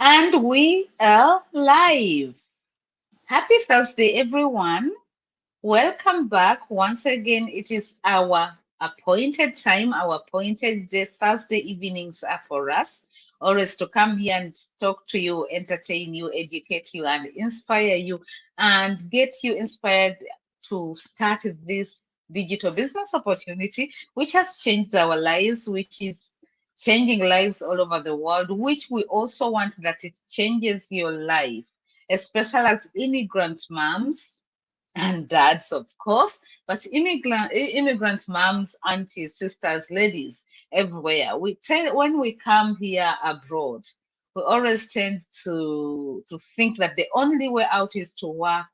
And we are live. Happy Thursday, everyone. Welcome back. Once again, it is our appointed time, our appointed day. Thursday evenings are for us. Always to come here and talk to you, entertain you, educate you, and inspire you, and get you inspired to start this digital business opportunity, which has changed our lives, which is changing lives all over the world, which we also want that it changes your life, especially as immigrant moms and dads, of course, but immigrant moms, aunties, sisters, ladies, everywhere. We tend when we come here abroad, we always tend to think that the only way out is to work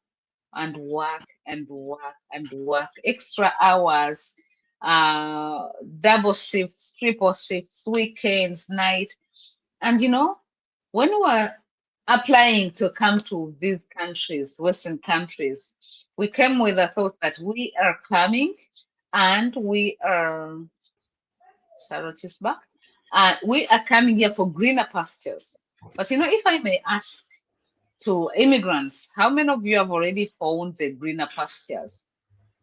and work and work and work extra hours, double shifts, triple shifts, weekends, night, and when we're applying to come to these countries, Western countries, we came with the thought that we are coming and we are, Charlotte is back, we are coming here for greener pastures. But if I may ask to immigrants, how many of you have already found the greener pastures?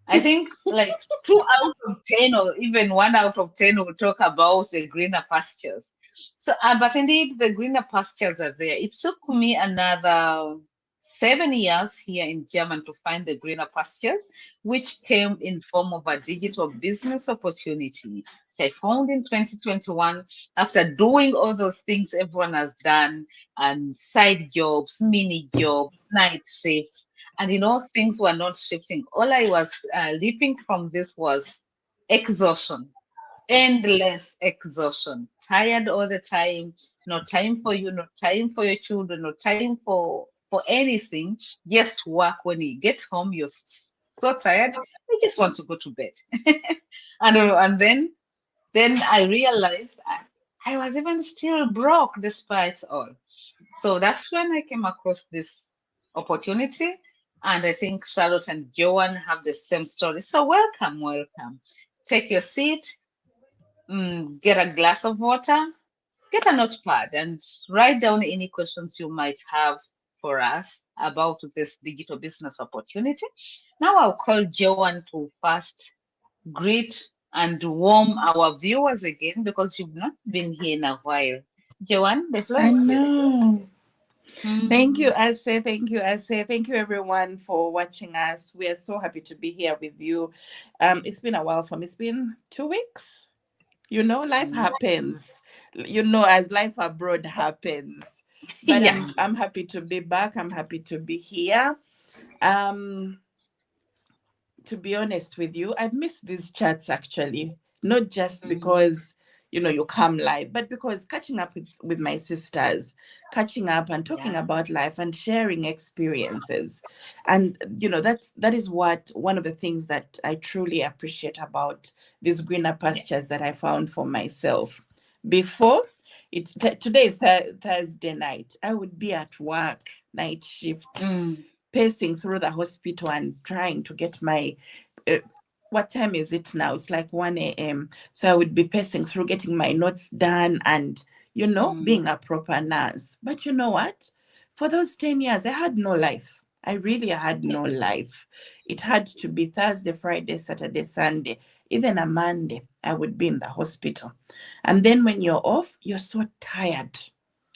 I think like 2 out of 10, or even 1 out of 10, will talk about the greener pastures. So, but indeed, the greener pastures are there. It took me another 7 years here in Germany to find the greener pastures, which came in form of a digital business opportunity, which I found in 2021 after doing all those things everyone has done, and side jobs, mini jobs, night shifts, and things were not shifting. All I was leaping from this was exhaustion, endless exhaustion, tired all the time, no time for you, no time for your children, no time for anything, just work. When you get home, you're so tired, you just want to go to bed. And then I realized I was even still broke despite all. So that's when I came across this opportunity. And I think Charlotte and Joan have the same story. So welcome, welcome. Take your seat, get a glass of water, get a notepad, and write down any questions you might have for us about this digital business opportunity. Now I'll call Joan to first greet and warm our viewers again because you've not been here in a while. Joan, the floor I is yours. know. Thank Mm, you, Ase. Thank you, Ase. Thank you, everyone, for watching us. We are so happy to be here with you. It's been a while for me. It's been 2 weeks. Life mm. happens. As life abroad happens. But Yeah. I'm happy to be back. I'm happy to be here. Um, to be honest with you, I've missed these chats actually, not just Mm, because you come live, but because catching up with my sisters, catching up and talking yeah. about life and sharing experiences, and that is what one of the things that I truly appreciate about these greener Yeah. pastures that I found for myself. Before today is Thursday night, I would be at work, night shift, Mm, pacing through the hospital and trying to get my uh, what time is it now? It's like 1 a.m. So I would be pacing through getting my notes done and mm, being a proper nurse. But you know what, for those 10 years I had no life. I really had yeah. no life. It had to be Thursday, Friday, Saturday, Sunday, even a Monday I would be in the hospital. And then when you're off, you're so tired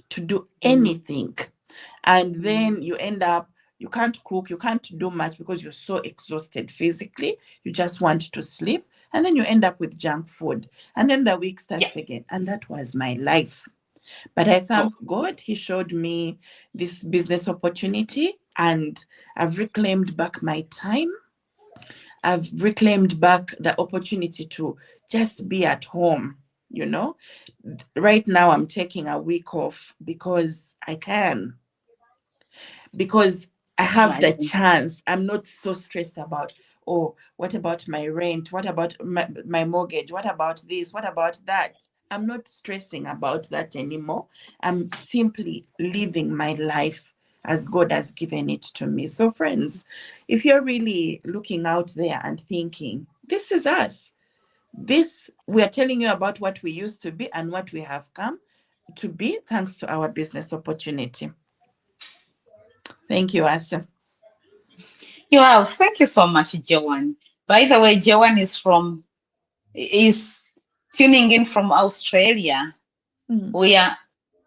to do Mm, anything. And mm, then you end up, you can't cook, you can't do much because you're so exhausted physically. You just want to sleep. And then you end up with junk food. And then the week yeah. starts again. And that was my life. But I Cool. thank God he showed me this business opportunity, and I've reclaimed back my time. I've reclaimed back the opportunity to just be at home. You know, right now I'm taking a week off because I can, because I have the Imagine. chance. I'm not so stressed about, oh, what about my rent? What about my mortgage? What about this? What about that? I'm not stressing about that anymore. I'm simply living my life as God has given it to me. So, friends, if you're really looking out there and thinking, this is us, this, we are telling you about what we used to be and what we have come. to be thanks to our business opportunity. Thank you, Asa. Wow, thank you so much, Joanne. By the way, Joanne is tuning in from Australia. Mm.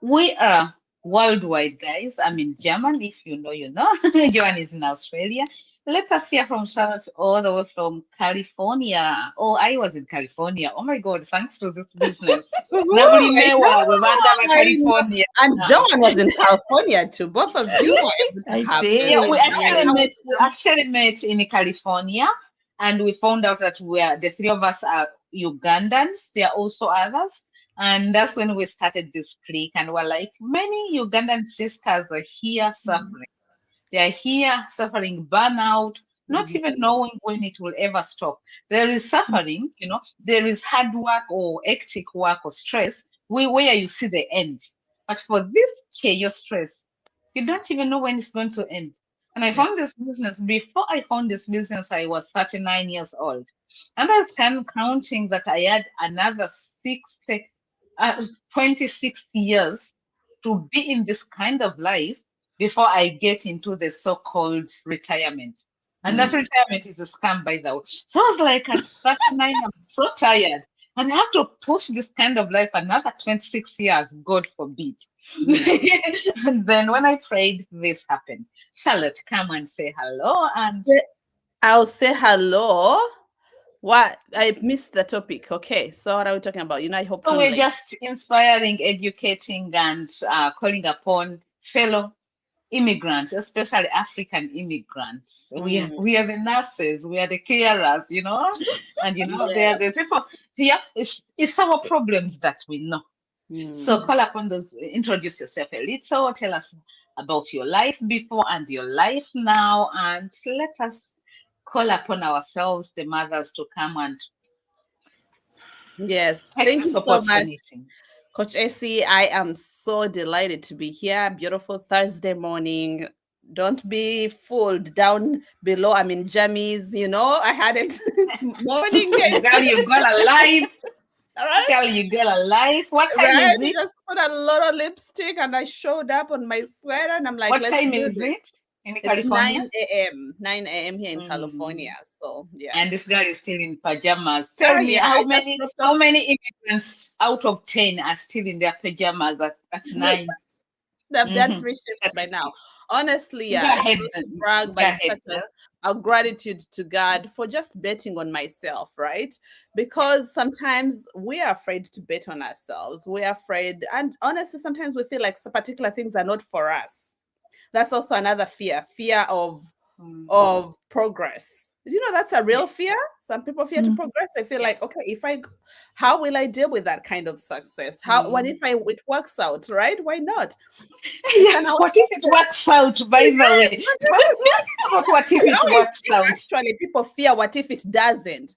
We are worldwide, guys. I'm in Germany. If you know, you know. Joanne is in Australia. Let us hear from Charlotte all the way from California. Oh, I was in California. Oh my God, thanks to this business. Woohoo, I Nabulimewa, Webanda, know, I know. California. And Joan was in California too. Both of you were able to I have Yeah, this. we And actually how met. was We actually met in California, and we found out that the three of us are Ugandans. There are also others, and that's when we started this clique. And we're like, many Ugandan sisters are here suffering. They are here suffering burnout, not even knowing when it will ever stop. There is suffering, there is hard work or hectic work or stress where you see the end. But for this chaos stress, you don't even know when it's going to end. And I Yeah. found this business, before I found this business, I was 39 years old. And I was counting that I had another 26 years to be in this kind of life before I get into the so-called retirement. And that retirement is a scam, by the way. So I was like, at 39, I'm so tired. And I have to push this kind of life another 26 years, God forbid. And then when I prayed, this happened. Charlotte, come and say hello. And I'll say hello. What? I missed the topic. Okay, so what are we talking about? I hope so sound we're like. just inspiring, educating, and calling upon fellow immigrants, especially African immigrants. We are the nurses, we are the carers, and they are Yes. the people here. It's our problems that we know. So call Yes. upon those, introduce yourself a little, tell us about your life before and your life now, and let us call upon ourselves, the mothers, to come and Yes. take Thank this you so much, opportunity. Coach Essie. I am so delighted to be here. Beautiful Thursday morning. Don't be fooled down below. I'm in jammies, I hadn't. It's morning here. Girl, you got a life. All right. Girl, you got a life. What time Right? is I it? just put a lot of lipstick and I showed up on my sweater and I'm like, What let's time do is this. it in It's California? 9 a.m. 9 a.m. here in Mm. California. So yeah. And this girl is still in pajamas. Tell me Yeah, how I just many dropped how off. many immigrants out of 10 are still in their pajamas at 9? They've done Mm-hmm. 3 shifts That by is now. it. Honestly, Go yeah, it's ahead, not to then. brag, Go but it's ahead, such girl. a gratitude to God for just betting on myself, right? Because sometimes we are afraid to bet on ourselves. We're afraid, and honestly, sometimes we feel like particular things are not for us. That's also another fear Mm. of progress. That's a Yeah. real fear. Some people fear to progress. They feel Yeah. like, okay, how will I deal with that kind of success? What if Mm. it works out, right? Why not? It's Yeah. an What if it works out, by the way? About what if we it always works think out? actually people fear what if it doesn't.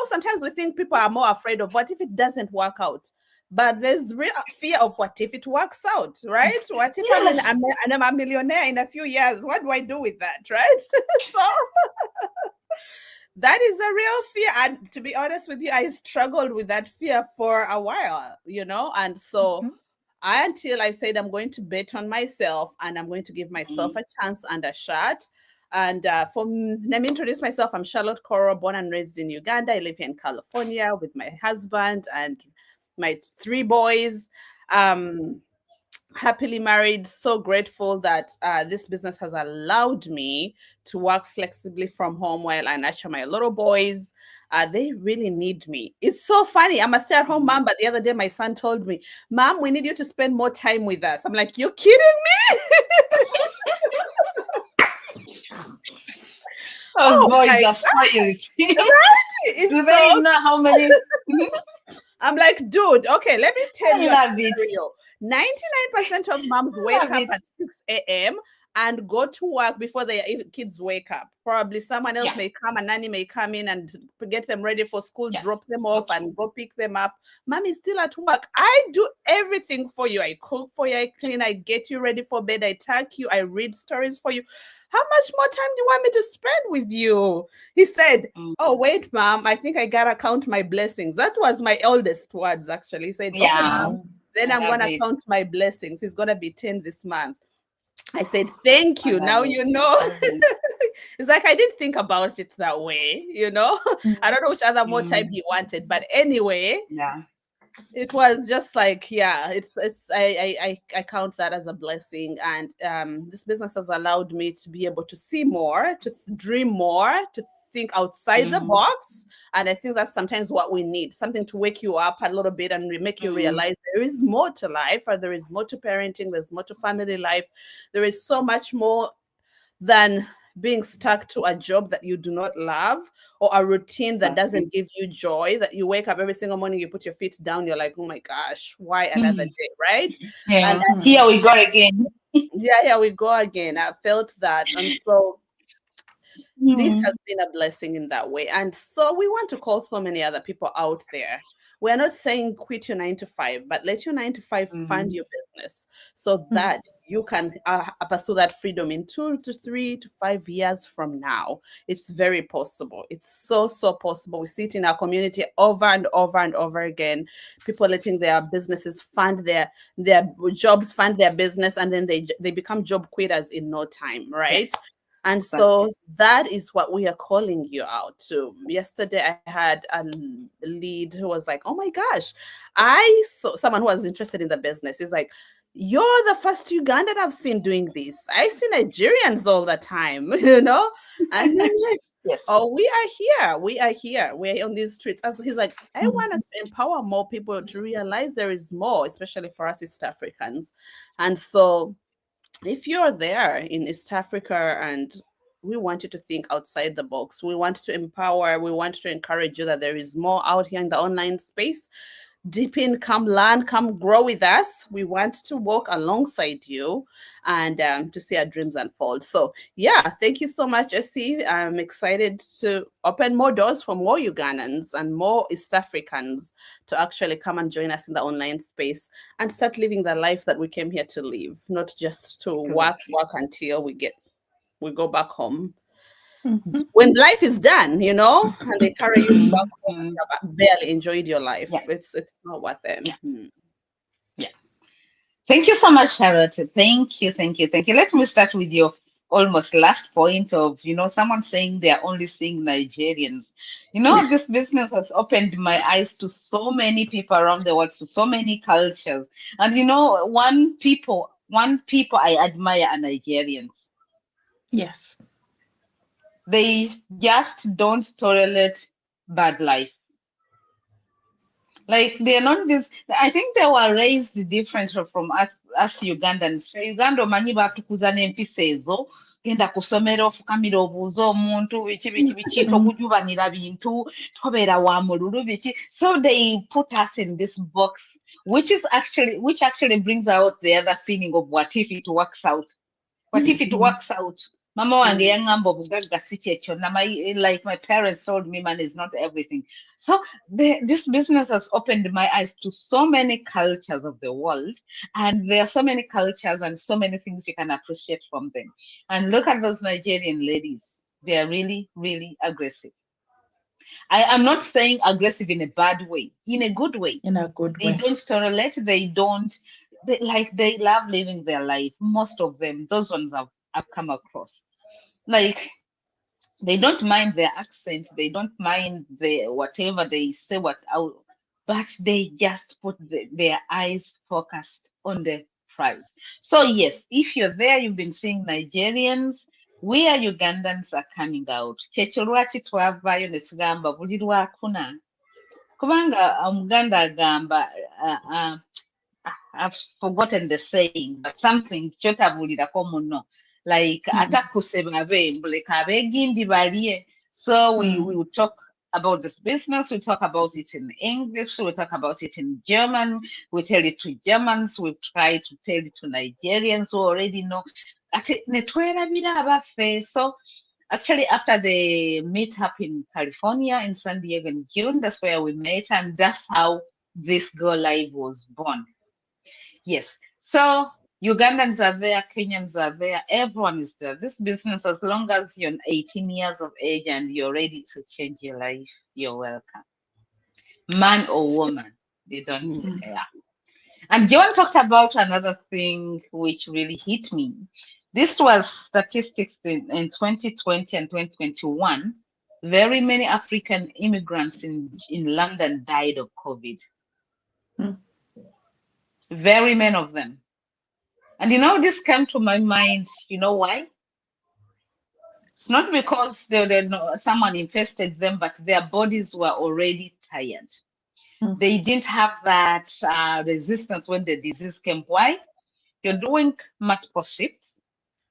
Sometimes we think people are more afraid of what if it doesn't work out. But there's real fear of what if it works out, right? What if Yes. I'm a millionaire in a few years? What do I do with that, right? So that is a real fear. And to be honest with you, I struggled with that fear for a while, and so Mhm. until I said I'm going to bet on myself and I'm going to give myself Mm. a chance and a shot. And let me introduce myself. I'm Charlotte Coro, born and raised in Uganda. I live here in California with my husband and my 3 boys. Um, Happily married, so grateful that this business has allowed me to work flexibly from home while I nurture my little boys. They really need me. It's so funny. I'm a stay-at-home Mm. mom, but the other day my son told me, Mom, we need you to spend more time with us. I'm like, you're kidding me? Those Oh boys my are God, spoiled. right? Do It's they so. know how many? I'm like, dude, okay, let me tell I you a love it. scenario. 99% of moms I wake love up it. at 6 a.m. and go to work before their kids wake up. Probably someone else Yeah. may come, a nanny may come in and get them ready for school, Yeah. drop them So off, true. and go pick them up. Mom is still at work. I do everything for you. I cook for you, I clean, I get you ready for bed, I tuck you, I read stories for you. How much more time do you want me to spend with you? He said, Mm. oh, wait, Mom, I think I gotta count my blessings. That was my eldest words, actually. He said, okay, Yeah. Mom, Then I I'm love gonna it. count my blessings. It's gonna be 10 this month. I said, thank I you. love Now it. you know. Love it. It's like I didn't think about it that way, you know. I don't know which other more time Mm, he wanted, but anyway, yeah. it was just like, yeah, I count that as a blessing. And this business has allowed me to be able to see more, to dream more, to think outside the Mm-hmm. box. And I think that's sometimes what we need, something to wake you up a little bit and make you Mm, realize there is more to life, or there is more to parenting, there's more to family life, there is so much more than being stuck to a job that you do not love, or a routine that exactly. doesn't give you joy, that you wake up every single morning, you put your feet down, you're like, oh my gosh, why another Mm, day, right? And yeah. Mhm. Here we go again. yeah, we go again. I felt that. And so this has Mm, been a blessing in that way. And so we want to call so many other people out there. We're not saying quit your 9 to 5, but let your 9 to 5 fund mm, your business so Mhm. that you can pursue that freedom in 2 to 3 to 5 years from now. It's very possible. It's so possible. We see it in our community over and over and over again. People letting their businesses fund their jobs, fund their business, and then they become job quitters in no time, yeah, right? And exactly. so that is what we are calling you out to. Yesterday, I had a lead who was like, oh my gosh, I saw someone who was interested in the business. Is like, you're the first Ugandan I've seen doing this. I see Nigerians all the time, you know? And I'm like, Yes. oh, we are here. We are here. We're on these streets. As he's like, I want Mhm. us to empower more people to realize there is more, especially for us East Africans. And so if you're there in East Africa, and we want you to think outside the box, we want to empower, we want to encourage you that there is more out here in the online space. Deep in, come learn, come grow with us. We want to walk alongside you and to see our dreams unfold. So, yeah, thank you so much, Essie. I'm excited to open more doors for more Ugandans and more East Africans to actually come and join us in the online space and start living the life that we came here to live, not just to work, Exactly. work until we go back home. Mhm. When life is done, you know, and they carry you back Mm, home, mm, you have barely enjoyed your life. yeah, It's not worth it. yeah, Mhm. yeah. Thank you so much, Harriet. Thank you, thank you, thank you. Let me start with your almost last point of, someone saying they're only seeing Nigerians. This business has opened my eyes to so many people around the world, to so many cultures. And one people I admire are Nigerians. Yes. They just don't tolerate bad life. Like they're not this. I think they were raised different from us Ugandans. Uganda omanyi batukuza n'empisa ezo, genda ku ssomero ofukamira obuuza omuntu biki Mhm. tokujubanira bintu tobeera wa mululu biki. So they put us in this box, which actually brings out the other feeling of what if it works out. What if it Mhm. works out? Mama wange yangamba obugagga si kye kyonna. Like my parents told me, money is not everything. So this business has opened my eyes to so many cultures of the world, and there are so many cultures and so many things you can appreciate from them. And look at those Nigerian ladies; they are really, really aggressive. I'm not saying aggressive in a bad way, in a good way. In a good They way. don't tolerate, they don't, they love living their life. Most of them, those ones I've come across. Like, they don't mind their accent, they don't mind the whatever they say, but they just put their eyes focused on the prize. So, yes, if you're there, you've been seeing Nigerians. We are Ugandans are coming out. Kyekyo lwaki twavaayo ne tugamba buli lwakuna kubanga omuganda agamba I've forgotten the saying, but something kyotabulirako muno. Like Mhm. atakuse babe mbuleka abegindi balye. So we Mhm. will talk about this business, we talk about it in English, we talk about it in German, we tell it to Germans, we try to tell it to Nigerians who already know. Ate netwerabira abaffe. So actually, after the meetup in California, in San Diego in June, that's where we met, and that's how this Go Live was born. Yes. So Ugandans are there, Kenyans are there, everyone is there. This business, as long as you're 18 years of age and you're ready to change your life, you're welcome. Man or woman, they don't Mhm. Mhm. care. And Joan talked about another thing which really hit me. This was statistics in 2020 and 2021. Very many African immigrants in London died of COVID. Mm. Very many of them. And this came to my mind. You know why? It's not because someone infested them, but their bodies were already tired. Mm. They didn't have that resistance when the disease came. Why? You're doing multiple shifts.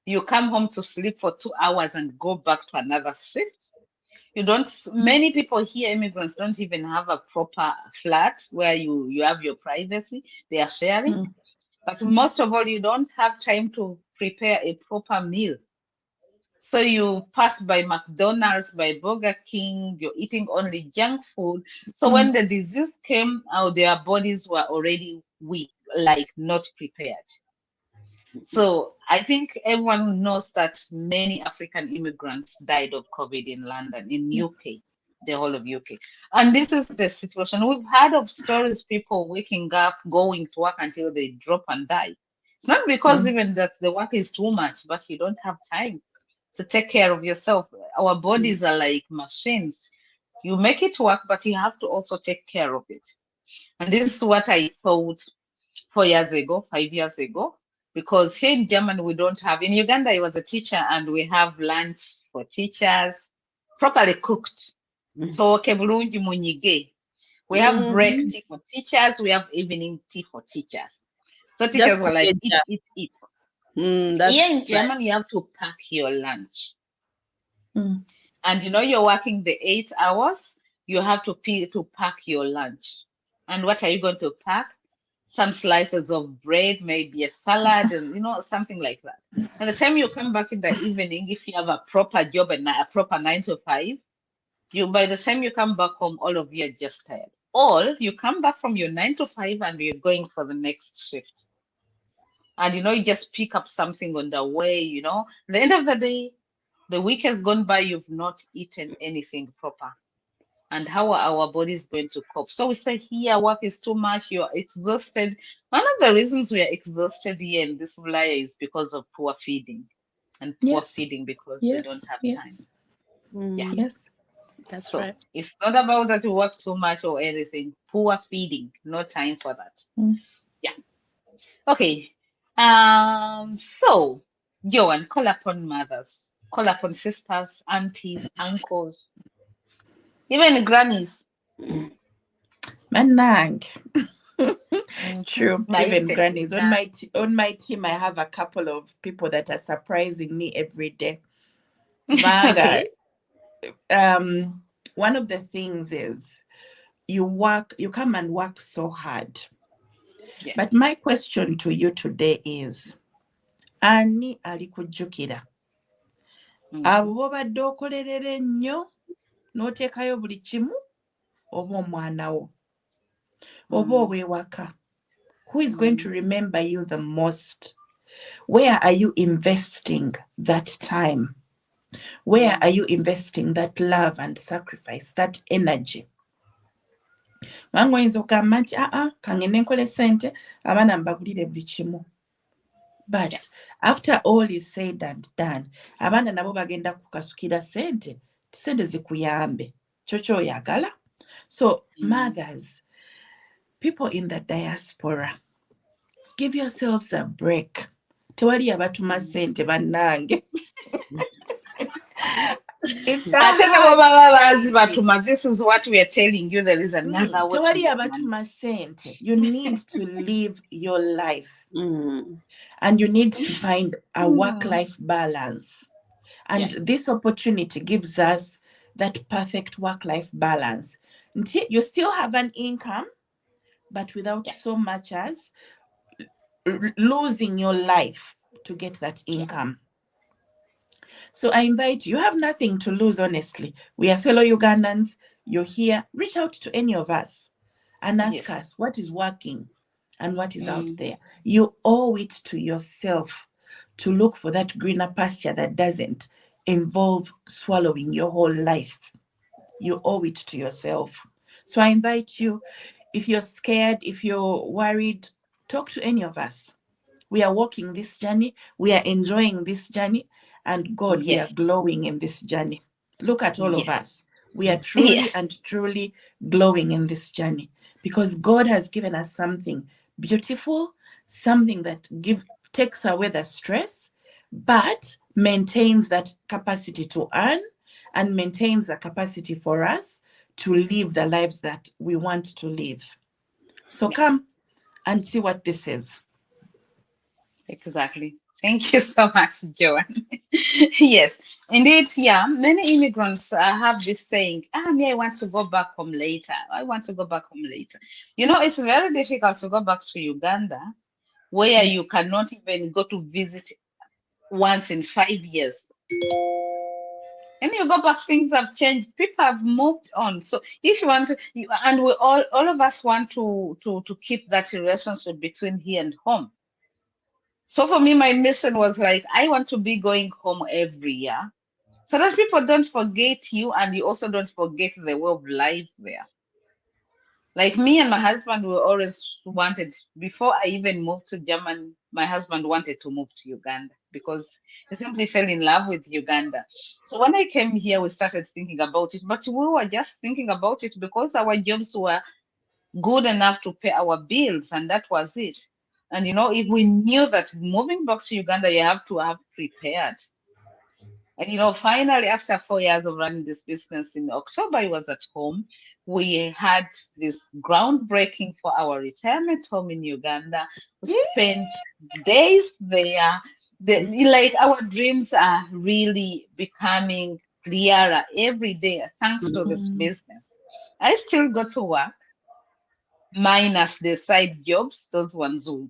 You come home to sleep for 2 hours and go back to another shift. Many people here, immigrants, don't even have a proper flat where you have your privacy. They are sharing. Mm. But most of all, you don't have time to prepare a proper meal. So you pass by McDonald's, by Burger King, you're eating only junk food. So when Mm. the disease came out, their bodies were already weak, like not prepared. So I think everyone knows that many African immigrants died of COVID in London, in Yeah. UK, the whole of UK. And this is the situation. We've heard of stories, people waking up, going to work until they drop and die. It's not because Mm. even that the work is too much, but you don't have time to take care of yourself. Our bodies are like machines. You make it work, but you have to also take care of it. And this is what I thought 4 years ago, 5 years ago, because here in Germany, we don't have, in Uganda, I was a teacher and we have lunch for teachers, properly cooked. Toke bulungi munyige. We have break Mhm. tea for teachers, we have evening tea for teachers. So teachers Just were like, eat, pager. eat, eat. Here in That's right. Germany, you have to pack your lunch. Mm. And you're working the 8 hours, you have to pack your lunch. And what are you going to pack? Some slices of bread, maybe a salad, and something like that. And the time you come back in the evening, if you have a proper job and a proper 9 to 5, by the time you come back home, all of you are just tired. Or you come back from your 9 to 5 and you're going for the next shift. And you just pick up something on the way. At the end of the day, the week has gone by, you've not eaten anything proper. And how are our bodies going to cope? So we say here, work is too much, you're exhausted. One of the reasons we are exhausted here in this Ulaya is because of poor feeding. And poor Yes. feeding because we don't Yes. have time. Yes. Yeah. Yes. That's So right. it's not about that we work too much or anything. Poor feeding, no time for that. Mm. Yeah. Okay. So, Joan, call upon mothers, call upon sisters, aunties, uncles, even grannies. Manang. Mhm. True. Even Naite. grannies. On my team, I have a couple of people that are surprising me every day. Vaga. Okay. One of the things is you come and work so hard. Yeah. But my question to you today is, ani alikujjukira? Abo bobadde okolerera ennyo n'oteekayo buli kimu, oba omwana wo, oba ow'ewaka? Who is going to remember you the most? Where are you investing that time? Where are you investing that love and sacrifice, that energy? Wange oyinza okugamba nti kangende nkole ssente abaana mbagulire buli kimu. But after all is said and done, abaana nabo bagenda kukasukira ssente, ssente zikuyambe. Kyo ky'oyagala. So mothers, people in the diaspora, give yourselves a break. Tewali abatuma ssente bannange. It's a hard. This is what we are telling you. There is another way to Tewali make money. abatuma ssente. You need to live your life. Mm. And you need to find a work-life balance. And this opportunity gives us that perfect work-life balance. You still have an income, but without so much as losing your life to get that income. So I invite you. You have nothing to lose, honestly. We are fellow Ugandans. You're here. Reach out to any of us and ask us what is working and what is out there. You owe it to yourself to look for that greener pasture that doesn't involve swallowing your whole life. You owe it to yourself. So I invite you, if you're scared, if you're worried, Talk to any of us. We are walking this journey. We are enjoying this journey. And God, we are Yes. glowing in this journey. Look at all of Yes. us. We are truly Yes. and truly glowing in this journey because God has given us something beautiful, something that takes away the stress, but maintains that capacity to earn and maintains the capacity for us to live the lives that we want to live. So Yeah. come and see what this is. Exactly. Thank you so much, Joan. Yes, indeed. Yeah, many immigrants have this saying, me, I want to go back home later. I want to go back home later. It's very difficult to go back to Uganda, where you cannot even go to visit once in 5 years. And you go back, things have changed. People have moved on. So if you want to, and we all of us want to keep that relationship between here and home. So for me, my mission was like, I want to be going home every year so that people don't forget you and you also don't forget the way of life there. Like me and my husband, we always wanted, before I even moved to Germany, my husband wanted to move to Uganda because he simply fell in love with Uganda. So when I came here, we started thinking about it, but we were just thinking about it because our jobs were good enough to pay our bills, and that was it. And if we knew that moving back to Uganda, you have to have prepared. And finally, after 4 years of running this business in October, I was at home. We had this groundbreaking for our retirement home in Uganda. We spent days there. Like our dreams are really becoming clearer every day thanks to this business. I still go to work minus the side jobs, those ones who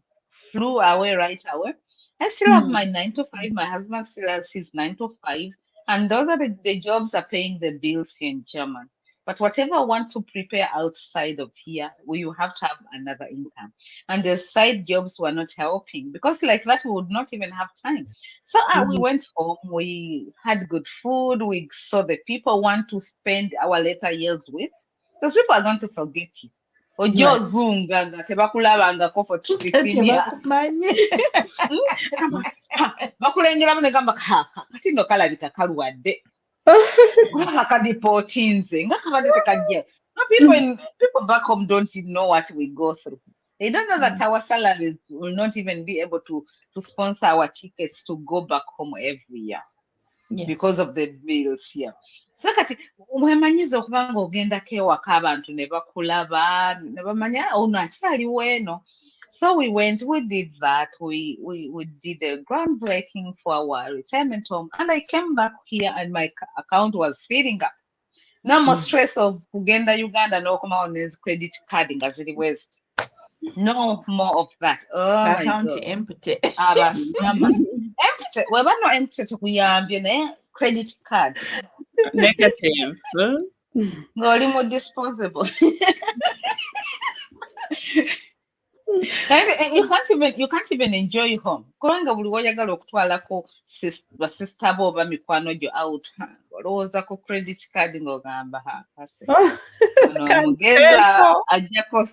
flew away right away. I still have my 9 to 5. My husband still has his 9 to 5. And those are the jobs are paying the bills here in Germany. But whatever I want to prepare outside of here, we will have to have another income. And the side jobs were not helping because like that we would not even have time. So we went home, we had good food, we saw the people want to spend our later years with. Those people are going to forget you. Ojja Right. ozunga nga tebakulabangako for 15 years. Tebakumanyi. Bakulengeramu ne gamba kati nno kalabika kaluwadde kubanga kadipootinze nga kabadde tekajja. People back home don't know what we go through. They don't know that our salaries will not even be able to sponsor our tickets to go back home every year. Yes. Because of the bills here. So kati mwemanyiza okuba ng'ogendako ewaka abantu ne bakulaba ne bamanya ono akyaliwo eno. So we did that. We did a groundbreaking for our retirement home, and I came back here and my account was filling up. No more stress of kugenda Uganda n'okomawo ne credit card nga ziri west. No more of that. Oh my Account God. empty. Abasama. Empty. Weba no empty tukuyambye naye credit card. Negative. Ng'oli mu disposable. And you can't even enjoy home. Kubanga buli w'oyagala okutwalako basista bo oba mikwano gyo out. Olowooza ku credit card ng'ogamba kase. Ono omugeza ajjako.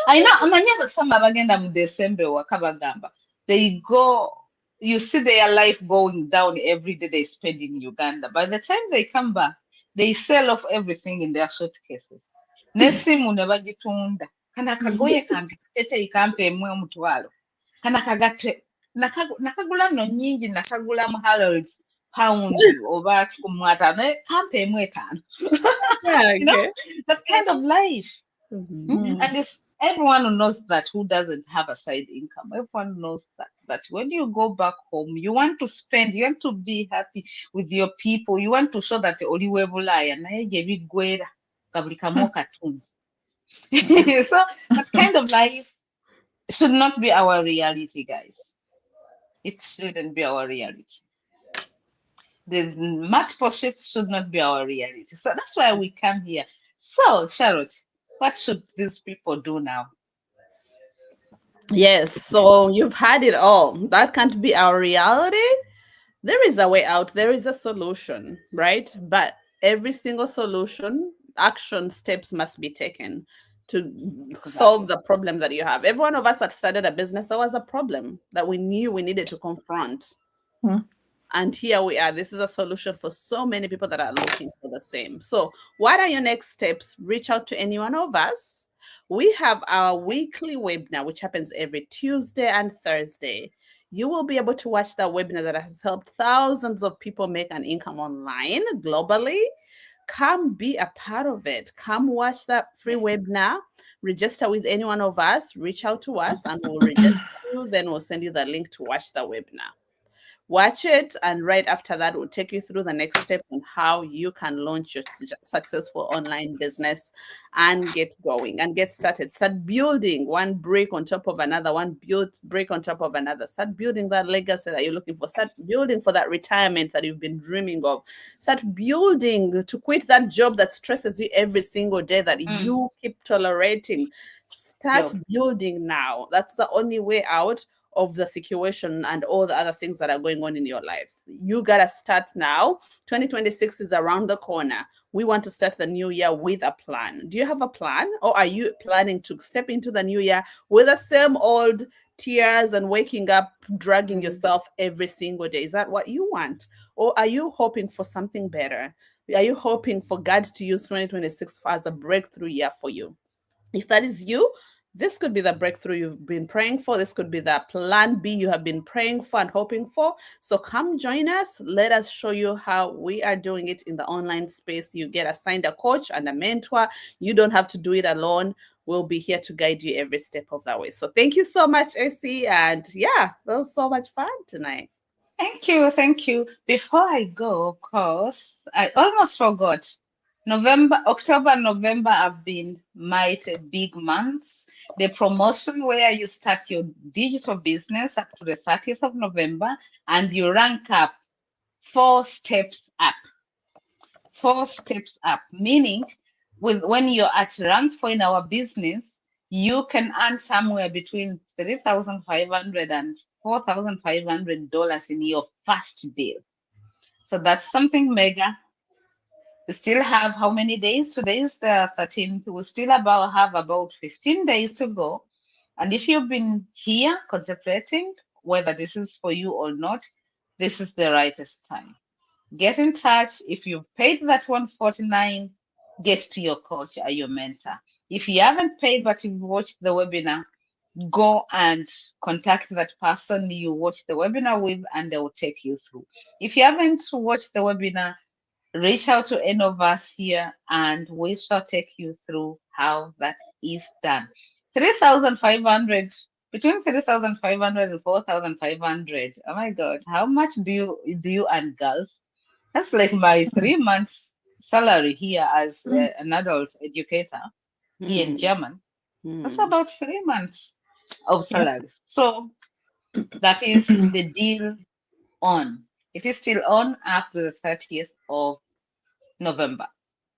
Amanyi abasama abagenda mu December ewaka bagamba. They go, you see their life going down every day they spend in Uganda. By the time they come back, they sell off everything in their suitcases. N'essimu ne bagitunda. Kana akagoye kampe kiteteyi kampe emu omutwalo. Kana kagatwe nakagula nno nnyingi nakagula mu Harrods pounds oba 15 kampe emu 5. That kind of life. And it's everyone who knows that who doesn't have a side income. Everyone knows that when you go back home, you want to spend, you want to be happy with your people. You want to show that oli webulaya naye gye biggwera nga buli kamu okatunze. So that kind of life should not be our reality, guys. It shouldn't be our reality. The multiple shifts should not be our reality. So that's why we come here. So, Charlotte, what should these people do now? Yes, so you've had it all. That can't be our reality. There is a way out, there is a solution, right? But every single solution, action steps must be taken. to solve Exactly. the problem that you have. Every one of us that started a business, there was a problem that we knew we needed to confront. Mm. And here we are. This is a solution for so many people that are looking for the same. So, what are your next steps? Reach out to any one of us. We have our weekly webinar, which happens every Tuesday and Thursday. You will be able to watch that webinar that has helped thousands of people make an income online globally. Come be a part of it. Come watch that free Yeah. webinar. Register with any one of us. Reach out to us and we'll register you. Then we'll send you the link to watch the webinar. Watch it, and right after that, we'll take you through the next step on how you can launch your successful online business and get going and get started. Start building one brick on top of another, one build brick on top of another. Start building that legacy that you're looking for. Start building for that retirement that you've been dreaming of. Start building to quit that job that stresses you every single day that Mm. you keep tolerating. Start Yo. building now. That's the only way out of the situation and all the other things that are going on in your life. You got to start now. 2026 is around the corner. We want to start the new year with a plan. Do you have a plan, or are you planning to step into the new year with the same old tears and waking up dragging Mm. yourself every single day? Is that what you want, or are you hoping for something better? Are you hoping for God to use 2026 as a breakthrough year for you? If that is you, this could be the breakthrough you've been praying for. This could be the plan B you have been praying for and hoping for. So come join us. Let us show you how we are doing it in the online space. You get assigned a coach and a mentor. You don't have to do it alone. We'll be here to guide you every step of that way. So thank you so much, AC. And yeah, that was so much fun tonight. Thank you. Thank you. Before I go, of course, I almost forgot. November, October, November have been mighty big months. The promotion where you start your digital business up to the 30th of November and you rank up 4 steps up. 4 steps up, meaning with when you're at rank 4 in our business, you can earn somewhere between 3,500 and $4,500 in your first deal. So that's something mega. We still have how many days? Today is the 13th. We still have about 15 days to go. And if you've been here contemplating whether this is for you or not, this is the rightest time. Get in touch. If you've paid that 149, get to your coach or your mentor. If you haven't paid but you've watched the webinar, go and contact that person you watched the webinar with and they will take you through. If you haven't watched the webinar, reach out to any of us here and we shall take you through how that is done. 3,500, between 3,500 and 4,500. Oh my God, how much do you earn, girls? That's like my 3 months salary here as Mm. an adult educator here in Hmm. German. That's Hmm. about 3 months of Yeah. salary. So that is the deal on. It is still on up to the 30th of November.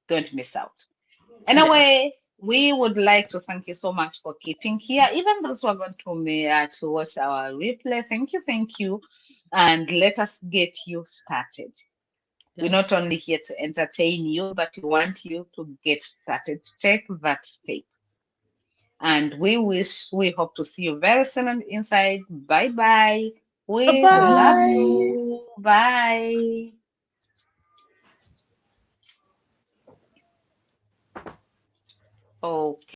Don't miss out. Yes. Anyway, we would like to thank you so much for keeping here. Even those who are going to watch our replay, thank you. And let us get you started. We're Yes. not only here to entertain you, but we want you to get started, to take that step. And we hope to see you very soon on the inside. Bye bye. Bye We love bye. you. Bye. Okay.